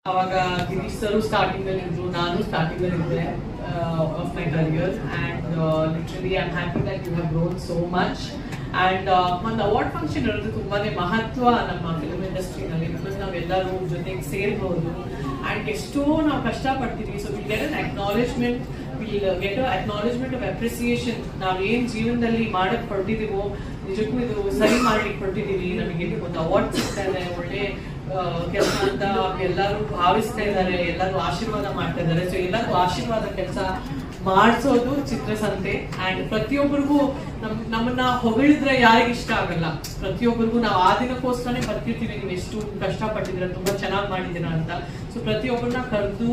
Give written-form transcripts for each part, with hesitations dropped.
ಅವಾಗ ಗಿರೀಶ್ ಸರು ಸ್ಟಾರ್ಟಿಂಗ್ ಅಲ್ಲಿ ಇದ್ರು, ನಾನು ಸ್ಟಾರ್ಟಿಂಗ್ ಅಲ್ಲಿ ಇದ್ದೆ of my career and literally I am happy that you have grown so much and ಒಂದು ಅವಾರ್ಡ್ ಫಂಕ್ಷನ್ ಇರೋದು ತುಂಬಾನೇ ಮಹತ್ವ ನಮ್ಮ ಫಿಲ್ಮ್ ಇಂಡಸ್ಟ್ರಿನಲ್ಲಿ. ಬಿಕಾಸ್ ನಾವೆಲ್ಲರೂ ಜೊತೆಗೆ ಸೇರ್ಬೋದು ಅಂಡ್ ಎಷ್ಟೋ ನಾವು ಕಷ್ಟಪಡ್ತೀವಿ. So will get an acknowledgement, will get acknowledgement of appreciation. ನಾವೇನ್ ಜೀವನದಲ್ಲಿ ಮಾಡಕ್ ಹೊರಟಿದೀವೋ ನಿಜಕ್ಕೂ ಇದು ಸರಿ ಮಾಡ್ಲಿಕ್ಕೆ ಹೊರಟಿದೀವಿ, ನಮಗೆ ಒಂದು ಅವಾರ್ಡ್ ಸಿಗ್ತಾ ಇದೆ, ಒಳ್ಳೆ ಕೆಲಸ ಅಂತ ಎಲ್ಲರೂ ಭಾವಿಸ್ತಾ ಇದ್ದಾರೆ, ಎಲ್ಲರೂ ಆಶೀರ್ವಾದ ಮಾಡ್ತಾ ಇದ್ದಾರೆ. ಸೊ ಎಲ್ಲರೂ ಆಶೀರ್ವಾದ ಕೆಲಸ ಮಾಡಿಸೋದು ಚಿತ್ರಸಂತೆ ಅಂಡ್ ಪ್ರತಿಯೊಬ್ಬರಿಗೂ ನಮ್ಮನ್ನ ಹೊಗಳಿದ್ರೆ ಯಾರಿಗೆ ಇಷ್ಟ ಆಗಲ್ಲ. ಪ್ರತಿಯೊಬ್ಬರಿಗೂ ನಾವು ಆ ದಿನಕ್ಕೋಸ್ಕರನೇ ಬರ್ತಿರ್ತೀವಿ, ನೀವು ಎಷ್ಟು ಕಷ್ಟಪಟ್ಟಿದ್ದೀರಾ, ತುಂಬಾ ಚೆನ್ನಾಗಿ ಮಾಡಿದ್ದೀರಾ ಅಂತ. ಸೊ ಪ್ರತಿಯೊಬ್ಬರನ್ನ ಕರೆದು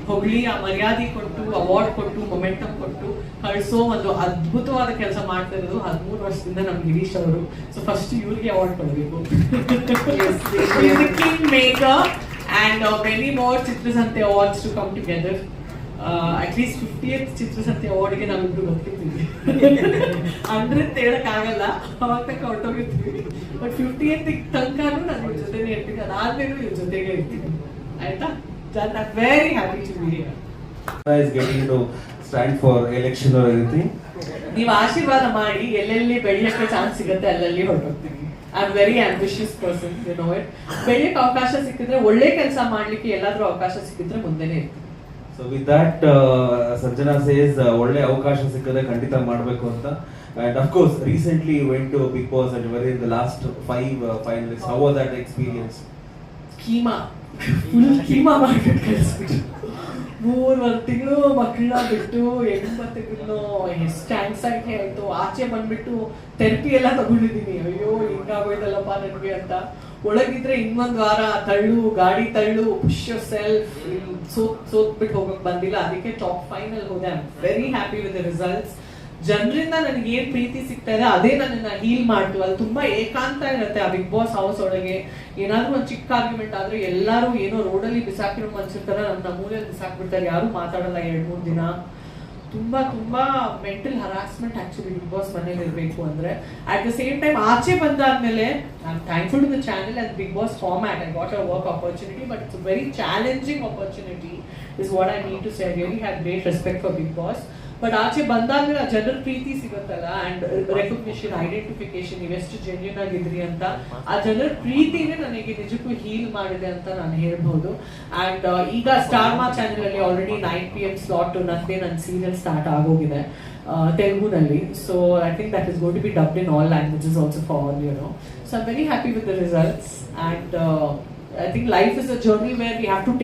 ಹೊಗಳಿ ಆ ಮರ್ಯಾದೆ ಕೊಟ್ಟು ಅವಾರ್ಡ್ ಕೊಟ್ಟು ಮೊಮೆಂಟಮ್ ಕೊಟ್ಟು ಕಳಿಸೋ ಒಂದು ಅದ್ಭುತವಾದ ಕೆಲಸ ಮಾಡ್ತಾ ಇರೋದು 13 ವರ್ಷದಿಂದ ನಮ್ ಗಿರೀಶ್ ಅವರು. ಸೊ ಫಸ್ಟ್ ಇವ್ರಿಗೆ ಅವಾರ್ಡ್ ಕೊಡಬೇಕು. King maker and many more Chitrasanthe awards to come together. At least 50th Chitrasanthe ಅವಾರ್ಡ್ಗೆ ನಾವಿಬ್ರು ಬರ್ತಿರ್ತೀವಿ. 100th ಹೇಳಕ್ ಆಗಲ್ಲ, ಅವಾಗ ತನಕ ಹೊರಟೋಗಿರ್ತೀವಿ. ಬಟ್ 50th ತನಕನೂ ನಾನು ಇವ್ರ ಜೊತೆನೇ ಇರ್ತೀನಿ, ಅದಾದ್ಮೇಲೂ ಇವ್ರ ಜೊತೆಗೆ ಇರ್ತೀನಿ. ಆಯ್ತಾ? I'm very happy to be here. Is getting to stand for election or anything? ನೀವು ಆಶೀರ್ವಾದ ಮಾಡಿ ಎಲ್ಲೆಲ್ಲಿ ಬೆಳೆಯಕ್ಕೆ ಚಾನ್ಸ್ ಸಿಗುತ್ತೆ ಅಲ್ಲಲ್ಲಿ ಹೊರಟೋಗ್ತೀವಿ. I am very ambitious person, you know it. ಬೆಳೆಯಕ್ಕೆ ಅವಕಾಶ ಸಿಕ್ಕಿದ್ರೆ, ಒಳ್ಳೆ ಕೆಲಸ ಮಾಡ್ಲಿಕ್ಕೆ ಎಲ್ಲಾದ್ರೂ ಅವಕಾಶ ಸಿಕ್ಕಿದ್ರೆ ಮುಂದೆನೇ ಇರ್ತೀವಿ. So with that, Sanjana says ಒಳ್ಳೆ ಅವಕಾಶ ಸಿಕ್ಕಿದ್ರೆ ಖಂಡಿತ ಮಾಡಬೇಕು ಅಂತ. And of course, recently you went to Bigg Boss and you were in the last 5 finalists. How was that experience? Full keema market ಕಳಿಸ್ಬಿಟ್ಟು 3 ತಿಂಗಳು ಮಕ್ಕಳನ್ನ ಬಿಟ್ಟು ಹೆಣ್ಮಕ್ಳು ಎಷ್ಟು ಆಂಗ್ಸೈಟಿ ಆಯ್ತು. ಆಚೆ ಬಂದ್ಬಿಟ್ಟು ಥೆರಪಿ ಎಲ್ಲ ತಗೊಂಡಿದ್ದೀನಿ. ಅಯ್ಯೋ ಹಿಂಗಾಗೋಯ್ತಲ್ಲಪ್ಪ ನನಗೆ ಅಂತ. ಒಳಗಿದ್ರೆ ಇನ್ನೊಂದು ವಾರ ತಳ್ಳು, ಗಾಡಿ ತಳ್ಳು, ಪುಷ್ ಯೋರ್ ಸೆಲ್ಫ್, ಸೋತ್ಬಿಟ್ಟು ಹೋಗಕ್ ಬಂದಿಲ್ಲ. ಅದಕ್ಕೆ ಟಾಪ್ ಫೈನಲ್ ಹೋದೆ. I am very happy with the results. ಜನರಿಂದ ನನಗೆ ಏನ್ ಪ್ರೀತಿ ಸಿಗ್ತಾ ಇದೆ ಅದೇ ನನ್ನನ್ನ ಹೀಲ್ ಮಾಡ್ತು. ಅಲ್ಲಿ ತುಂಬಾ ಏಕಾಂತ ಇರುತ್ತೆ ಆ ಬಿಗ್ ಬಾಸ್ ಹೌಸ್ ಒಳಗೆ. ಏನಾದ್ರೂ ಒಂದು ಚಿಕ್ಕ ಆರ್ಗ್ಯುಮೆಂಟ್ ಆದ್ರೆ ಎಲ್ಲರೂ ಏನೋ ರೋಡಲ್ಲಿ ಬಿಸಾಕಿರೋ ಮನ್ಸಿರ್ತಾರ, ನಮ್ಮ ಮೂಲೆಯಲ್ಲಿ ಬಿಸಾಕ್ಬಿಡ್ತಾರೆ, ಯಾರು ಮಾತಾಡಲ್ಲ 2-3 ದಿನ. ತುಂಬಾ ತುಂಬಾ mental harassment actually Bigg Boss ಮನೇಲಿ ಇರಬೇಕು ಅಂದ್ರೆ. ಅಟ್ ದ ಸೇಮ್ ಟೈಮ್ ಆಚೆ ಬಂದಾದ್ಮೇಲೆ I am thankful to the channel and Bigg Boss format. I got a work opportunity, but it's very challenging opportunity is what I need to say. I really have great respect for Bigg Boss. But ಆಚೆ ಬಂದಾದ್ಮೇಲೆ ಆ ಜನರ ಪ್ರೀತಿ ಸಿಗುತ್ತಲ್ಲ and recognition, identification, ನೀವೆಷ್ಟು genuine ಆಗಿದ್ರಿ ಅಂತ ಆ ಜನರ ಪ್ರೀತಿನೇ ನನಗೆ ನಿಜಕ್ಕೂ ಹೀಲ್ ಮಾಡಿದೆ ಅಂತ ನಾನು ಹೇಳ್ಬಹುದು. ಅಂಡ್ ಈಗ ಸ್ಟಾರ್ ಮಾ ಚಾನೆಲ್ ಅಲ್ಲಿ ಆಲ್ರೆಡಿ 9 PM ಸ್ಲಾಟ್ ನನ್ನ ಸೀರಿಯಲ್ ಸ್ಟಾರ್ಟ್ ಆಗೋಗಿದೆ ತೆಲುಗುನಲ್ಲಿ. So I think that is going to be dubbed in all languages also for all, you know. So I am very happy with the results and I think life is a journey where we have to